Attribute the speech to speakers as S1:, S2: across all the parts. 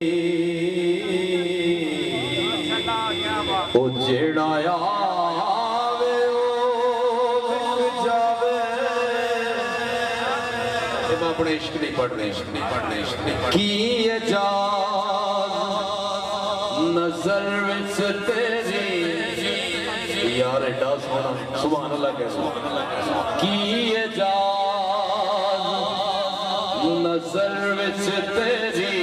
S1: ओ जेड़ा आवे ओ विक जावे। मैं अपने इश्क नहीं पढ़ने की इजाज़त नजर विच तेरी यार एडा सोहना सुभान अल्लाह कह की इजाज़त नजर विच तेरी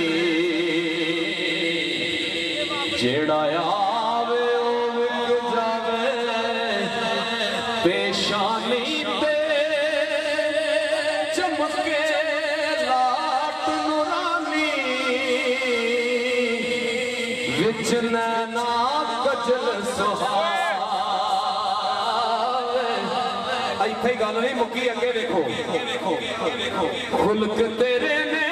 S1: जेड़ा आवे ओ विक जावे। पेशानी ते चमके लाट नूरानी विच नैना कजल सुहावे। इत्थे ही गल नहीं मुक्की, अगे देखो खुलक तेरे ने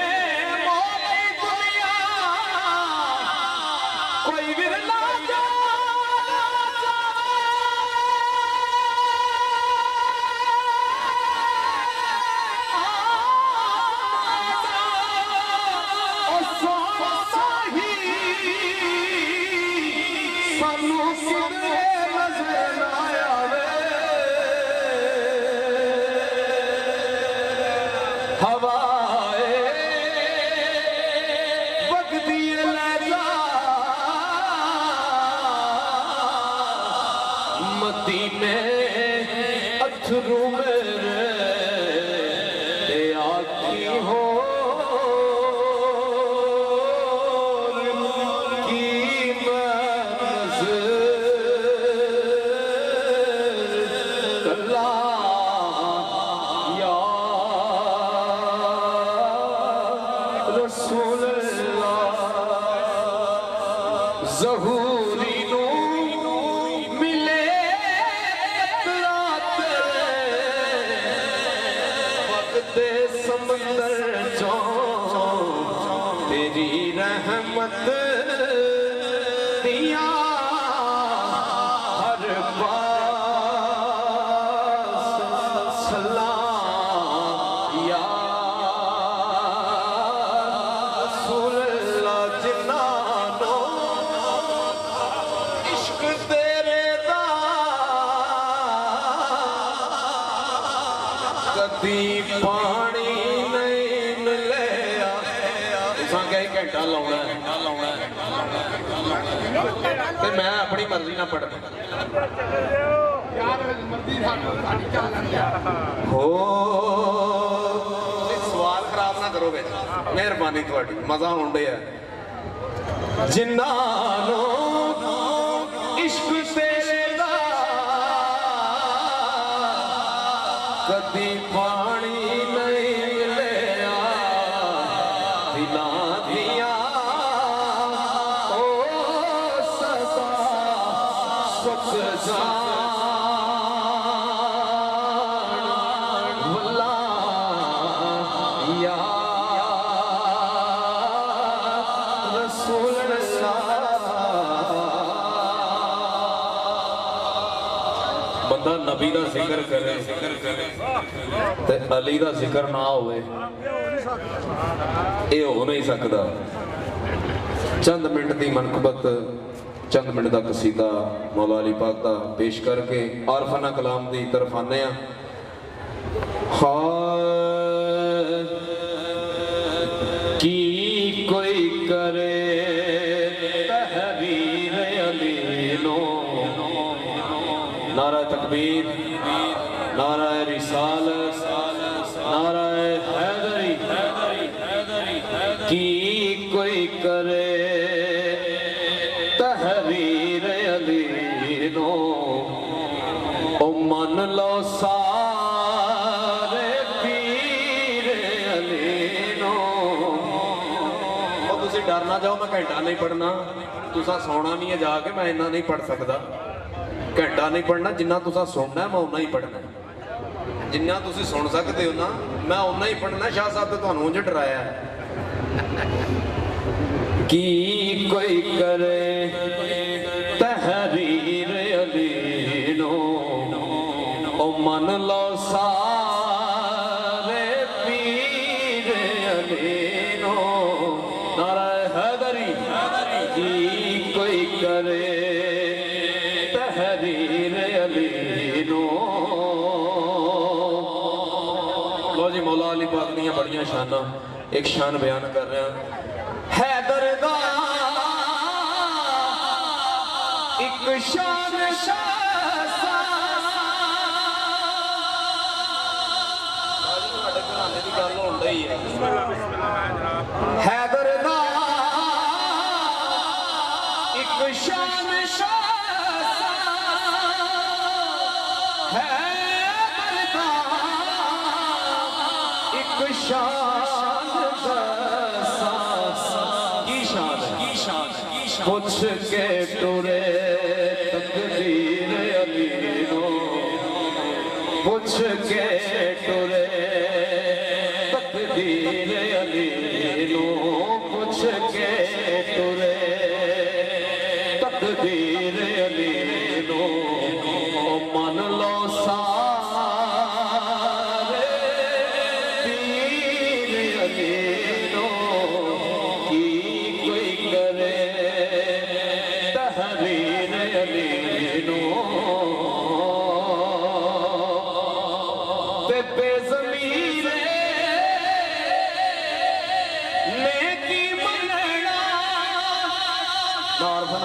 S1: मदीने अथरू मेरे आखी हो की कला या रसूल ज़हूरी नो समंदर चो तेरी रहमत दिया हर पास सलाम या रसूल अल्लाह। जिन्नानो इश्क तेरे दा कदी पानी घंटा लाउना ते मैं अपनी मर्जी ना पढ़ हो सवाल खराब ना करो बेटा, मेहरबानी थोड़ी मजा होंडे है। जिन्नानो इश्क तेरे दा कदी पानी नहीं मिलिया दिला बंदा नबी का जिक्र करे ते अली का जिक्र ना होवे ये हो नहीं सकता। चंद मिनट की मनकबत चंद मिनट का कसीदा मौला अली पाक का पेश करके आरफाना कलाम की तरफ आने। की कोई करे तहरीर अली नो। नारा तकबीर, नारा रिसालत, नारा हैदरी। की कोई करे तहरीर अली नो ओ मन लो सारे पीर अली नो। तुसी डर ना जाओ, मैं घंटा नहीं पढ़ना, तुसा सोना नहीं है जाके, मैं इन्ना नहीं पढ़ सकता। घंटा नहीं पढ़ना, जिन्ना तुसा सुनना है मैं उन्ना ही पढ़ना। जिन्ना तुसी सुन सकते हो ना मैं उन्ना ही पढ़ना। शाह साहब तो तुहानू उंज डराया है। की कोई करे तहरीर अली नो ओ मन लो सारे पीर अली नो। नारा हैदरी की कोई करे तहरीर अली नो। लो जी मौला अली पाक दियां बड़ियां शाना, एक शान बयान कर रहे हैं। हैदर दा एक शान हैदर दा एक शान हैदर दा एक शान की शान पूछ के टुरे तकदीर अली नो, पूछ के टुरे तकदीर अली नो, पूछ के टुरे तकदीर अली नो। मन लो सारे पीर अली नो, की कोई करे तहरीर अली नो। ते बेज़मीरे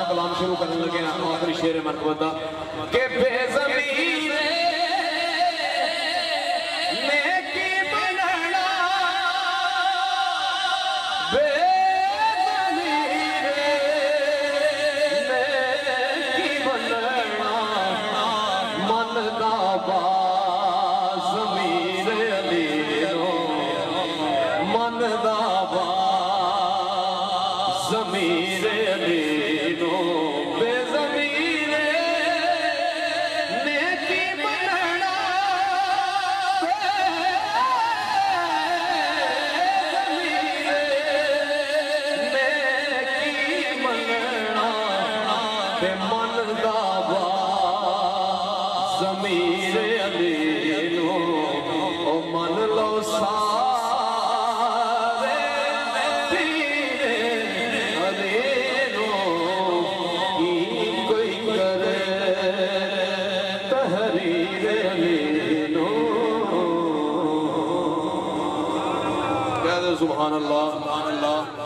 S1: कलाम शुरू करने लगे हैं आखिरी शेर मरतबा के बेज़मीरे नेकी बनना, बेज़मीरे नेकी बनना, मन दा बाज़ ज़मीर अली नो, मन दा बाज़ ज़मीर अली नो। बेज़मीरे नेकी बनना, बेज़मीरे नेकी बनना, ते मन दा बाज़ ज़मीर अली नो। ओ मन लो सारे पीर अली नो, की कोई करे तहरीर अली नो। कह दो सुभान अल्लाह, सुभान अल्लाह।